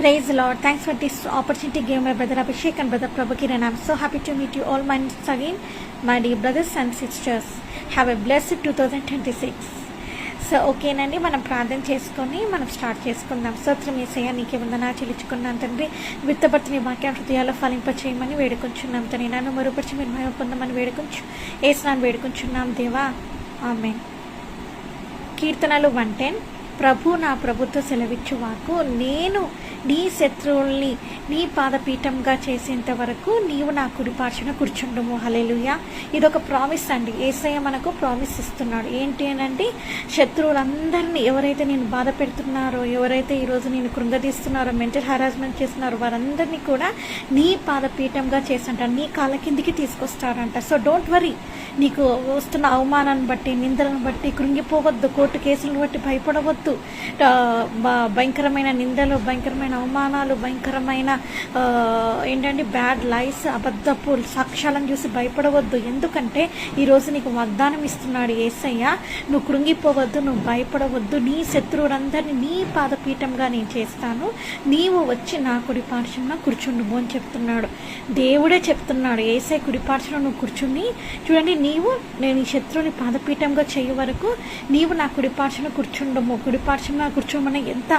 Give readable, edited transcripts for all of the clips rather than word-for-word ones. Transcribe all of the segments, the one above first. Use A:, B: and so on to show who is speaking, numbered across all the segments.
A: Praise the Lord. Thanks for this opportunity given my brother Abhishek and brother Prabhakir, and I'm so happy to meet you all once again, my dear brothers and sisters. Have a blessed 2026. So ఓకేనండి, మనం ప్రార్థన చేసుకొని మనం start చేసుకుందాం. స్తోత్రం యేసయ్యా, నీకే వందనాలు చెల్లించుకున్నాం తండ్రి. విత్తబడిన వాక్యం హృదయాల్లో ఫలింపచేయమని వేడుకొంచున్నాం తండ్రి. నన్ను మరుపరిచి మీరు మహిమ పొందమని ఏసునాన్ని వేడుకొంచున్నాం దేవా, ఆమేన్. కీర్తనలు 110. ప్రభు నా ప్రభుత్వ సెలవిచ్చు వాకు, నేను నీ శత్రువుల్ని నీ పాదపీఠంగా చేసేంత వరకు నీవు నా కుడిపార్శ్వన కూర్చుండుము. హల్లెలూయా. ఇదొక ప్రామిస్ అండి. యేసయ్య మనకు ప్రామిస్ ఇస్తున్నాడు. ఏంటి అనంటే, శత్రువులందరినీ ఎవరైతే నేను బాధ పెడుతున్నారో, ఎవరైతే ఈరోజు నేను కృంగదీస్తున్నారో, మెంటల్ హరాస్మెంట్ చేస్తున్నారో, వారందరినీ కూడా నీ పాదపీఠంగా చేస్తుంటారు, నీ కాళ్ళ కిందికి తీసుకొస్తారంట. So don't worry. నీకు వస్తున్న అవమానాన్ని బట్టి, నిందలను బట్టి కృంగిపోవద్దు, కోర్టు కేసులను బట్టి భయపడవద్దు. భయంకరమైన నిందలు, భయంకరమైన అవమానాలు, భయంకరమైన ఏంటంటే బ్యాడ్ లైస్, అబద్ధపు సాక్ష్యాలను చూసి భయపడవద్దు. ఎందుకంటే ఈరోజు నీకు వాగ్దానం ఇస్తున్నాడు యేసయ్య, నువ్వు కృంగిపోవద్దు, నువ్వు భయపడవద్దు. నీ శత్రువులందరినీ నీ పాదపీఠంగా నేను చేస్తాను, నీవు వచ్చి నా కుడిపార్శ్వన కూర్చుండుము అని చెప్తున్నాడు. దేవుడే చెప్తున్నాడు. యేసయ్య కుడిపార్శ్వన నువ్వు కూర్చుని చూడండి, నేను ఈ శత్రువుని పాదపీఠంగా చేయే వరకు నీవు నా కుడిపార్శ్వన కూర్చుండము. కుడిపార్శ్వన కూర్చోమని ఎంత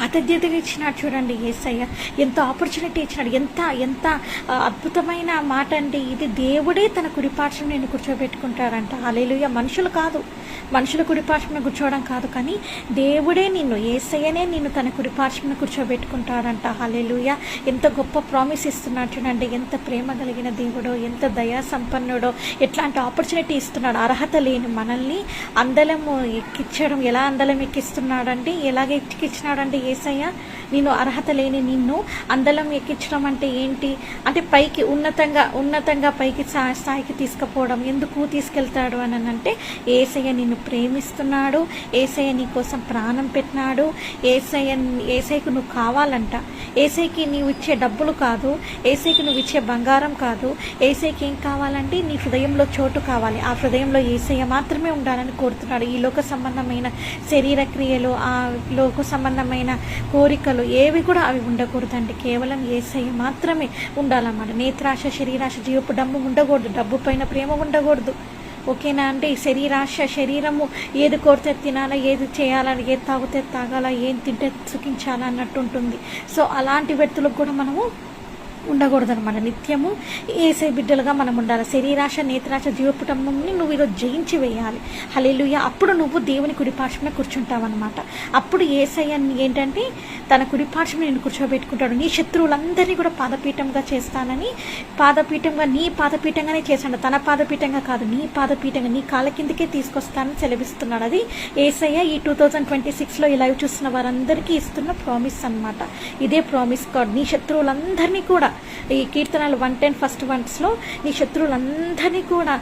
A: ఆతిథ్యతగా ఇచ్చినాడు చూడండి యేసయ్య. ఎంత ఆపర్చునిటీ ఇచ్చినాడు, ఎంత అద్భుతమైన మాట అండి ఇది. దేవుడే తన కుడిపార్శ్వం నేను కూర్చోబెట్టుకుంటాడంట. హల్లెలూయా. మనుషులు కాదు, మనుషుల కుడిపార్శ్వన కూర్చోవడం కాదు, కానీ దేవుడే యేసయ్యనే నిన్ను తన కుడిపార్శ్వన కూర్చోబెట్టుకుంటాడంట. హల్లెలూయా. ఎంత గొప్ప ప్రామిస్ ఇస్తున్నాడు చూడండి. ఎంత ప్రేమ కలిగిన దేవుడో, ఎంత దయా సంపన్నుడో, ఎట్లాంటి ఆపర్చునిటీ ఇస్తున్నాడు. అర్హత లేని మనల్ని అందలము ఎక్కించడం, ఎలా అందలం ఎక్కిస్తున్నాడండి, ఎలాగ ఎక్కించినాడంటే యేసయ్య, నేను అర్హత లేని నిన్ను అందలం ఎక్కించడం అంటే ఏంటి అంటే, పైకి ఉన్నతంగా పైకి స్థాయికి తీసుకుపోవడం. ఎందుకు తీసుకెళ్తాడు అని అంటే, యేసయ్య నిన్ను ప్రేమిస్తున్నాడు, యేసయ్య నీ కోసం ప్రాణం పెట్టినాడు. యేసయ్యకు నువ్వు కావాలంట. యేసయ్యకి నీవు ఇచ్చే డబ్బులు కాదు, యేసయ్యకి నువ్వు ఇచ్చే బంగారం కాదు. యేసయ్యకి ఏం కావాలంటే నీ హృదయంలో చోటు కావాలి. ఆ హృదయంలో యేసయ్య మాత్రమే ఉండాలని కోరుతున్నాడు. ఈ లోక సంబంధమైన శరీర క్రియలు, ఆ లోక సంబంధమైన కోరికలు ఏవి కూడా అవి ఉండకూడదండి. కేవలం యేసయ్య మాత్రమే ఉండాలన్నమాట. నేత్రాశ, శరీరాశ, జీవపు డబ్బు ఉండకూడదు. డబ్బు పైన ప్రేమ ఉండకూడదు. ఓకేనా అంటే, శరీరము ఏది కోరితే తినాలా, ఏది చేయాలని, ఏది తాగితే తాగాల, ఏం తింటే సుఖించాలా అన్నట్టు ఉంటుంది. సో అలాంటి వ్యక్తులకు కూడా మనము ఉండకూడదు అనమాట. నిత్యము యేసయ్య బిడ్డలుగా మనం ఉండాలి. శరీరాశ, నేత్రాశ, జీవపుటంని నువ్వు ఈరోజు జయించి వేయాలి. హల్లెలూయా. అప్పుడు నువ్వు దేవుని కుడిపార్శ్వన కూర్చుంటావన్నమాట. అప్పుడు యేసయ్య ఏంటంటే తన కుడిపార్శ్వన నేను కూర్చోబెట్టుకుంటాడు. నీ శత్రువులందరినీ కూడా పాదపీఠంగా చేస్తానని, పాదపీఠంగా నీ పాదపీఠంగానే చేశాడు. తన పాదపీఠంగా కాదు, నీ పాదపీఠంగా నీ కాళ్ళ కిందకే తీసుకొస్తానని సెలవిస్తున్నాడు. అది యేసయ్య ఈ 2026లో ఈ లైవ్ చూస్తున్న వారందరికీ ఇస్తున్న ప్రామిస్ అన్నమాట. ఇదే ప్రామిస్ కార్డ్. నీ శత్రువులందరినీ కూడా ఈ కీర్తనలు 110 ఫస్ట్ వర్స్లో నీ శత్రువులందరినీ కూడా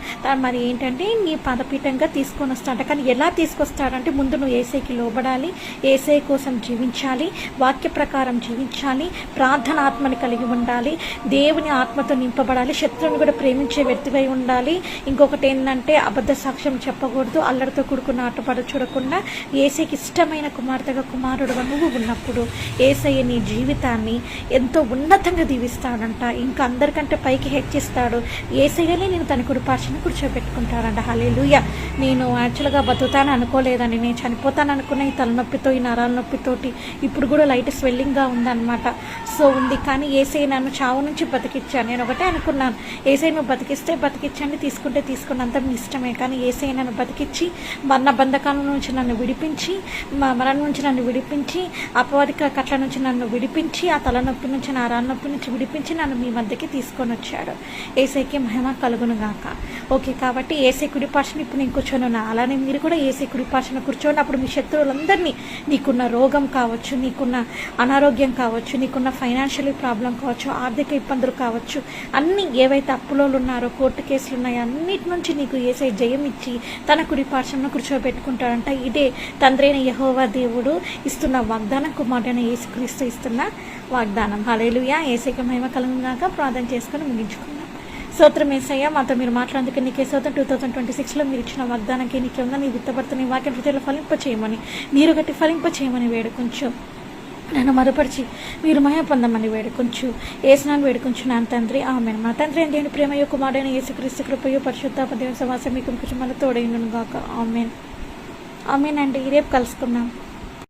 A: మరి ఏంటంటే నీ పాదపీఠంగా తీసుకొని వస్తాడు. కానీ ఎలా తీసుకొస్తాడంటే, ముందు నువ్వు యేసయ్యకి లోబడాలి, యేసయ్య కోసం జీవించాలి, వాక్య ప్రకారం జీవించాలి, ప్రార్థన ఆత్మని కలిగి ఉండాలి, దేవుని ఆత్మతో నింపబడాలి, శత్రువుని కూడా ప్రేమించే వ్యక్తివై ఉండాలి. ఇంకొకటి ఏంటంటే, అబద్ధ సాక్ష్యం చెప్పకూడదు, అల్లరితో కూడుకున్న ఆటపాట చూడకుండా యేసయ్యకి ఇష్టమైన కుమారుడుగా నువ్వు ఉన్నప్పుడు యేసయ్య నీ జీవితాన్ని ఎంతో ఉన్నతంగా దీవిస్తాడంట. ఇంకా అందరికంటే పైకి హెచ్చిస్తాడు. యేసయ్యనే నేను తన కుడిపార్శ్వన కూర్చోబెట్టుకుంటాడంట. హల్లెలూయా. నేను యాక్చువల్గా బతుకుతాను అనుకోలేదండి. నేను చనిపోతాను అనుకున్న ఈ తలనొప్పితో, ఈ నరాల నొప్పితోటి ఇప్పుడు కూడా లైట్ స్వెల్లింగ్గా ఉందన్నమాట. సో ఉంది, కానీ యేసయ్య నన్ను చావు నుంచి బతికిచ్చాను. నేను ఒకటే అనుకున్నాను, యేసయ్య నువ్వు బతికిస్తే బతికించండి, తీసుకుంటే తీసుకుని, అంత మీ ఇష్టమే. కానీ యేసయ్య నన్ను బతికించి, మరణ బంధకాల నుంచి నన్ను విడిపించి, మరణం నుంచి నన్ను విడిపించి, అపవాదిక కట్ల నుంచి నన్ను విడిపించి, ఆ తలనొప్పి నుంచి, నరాల నొప్పి నుంచి విడిపించి నన్ను మీ మధ్యకి తీసుకొని వచ్చాడు. యేసయ్యకి మహిమ కలుగును గాక. ఓకే, కాబట్టి యేసయ్య కుడిపార్శ్వన ఇప్పుడు నేను కూర్చొని ఉన్నా. అలానే మీరు కూడా యేసయ్య కుడిపార్శ్వన కూర్చోండి. అప్పుడు మీ శత్రువులందరినీ, నీకున్న రోగం కావచ్చు, నీకున్న అనారోగ్యం కావచ్చు, నీకున్న ఫైనాన్షియల్ ప్రాబ్లం కావచ్చు, ఆర్థిక ఇబ్బందులు కావచ్చు, అన్ని ఏవైతే అప్పులో ఉన్నారో, కోర్టు కేసులు ఉన్నాయో, అన్నిటి నుంచి నీకు యేసయ్య జయం ఇచ్చి తన కుడిపార్శ్వన కూర్చోబెట్టుకుంటాడంట. ఇదే తండ్రైన యెహోవా దేవుడు ఇస్తున్న వాగ్దానం, కుమారుడైన యేసుక్రీస్తు ఇస్తున్న వాగ్దానం. హల్లెలూయా. యేసయ్యకి మహిమ కలుగును గాక. ప్రార్థన చేసుకొని ముగించుకుందాం. స్తోత్రం యేసయ్య, మాతో మీరు మాట్లాడేందుకు నీకే స్తోత్రం. 2026లో మీరు ఇచ్చిన వాగ్దానానికి నీకే ఉందా, నీ విత్తబడుతున్న వాక్యం హృదయంలో ఫలింప చేయమని, నీరు గట్టి ఫలింప చేయమని వేడుకొంచు. నన్ను మరుపరిచి మీరు మహిమ పొందమని వేడుకొంచు ఏసునాన్ని వేడుకొంచున్నాను తండ్రి. ఆమేన్. మా తండ్రి అయిన దేవుని ప్రేమయు కుమారుడైన యేసుక్రీస్తు కృపయు పరిశుద్ధాత్మ దేవుని సహవాసం మీకు కుటుంబాల తోడైనను గాక. ఆమేన్. ఆమేన్ అండి. రేపు కలుసుకుందాం.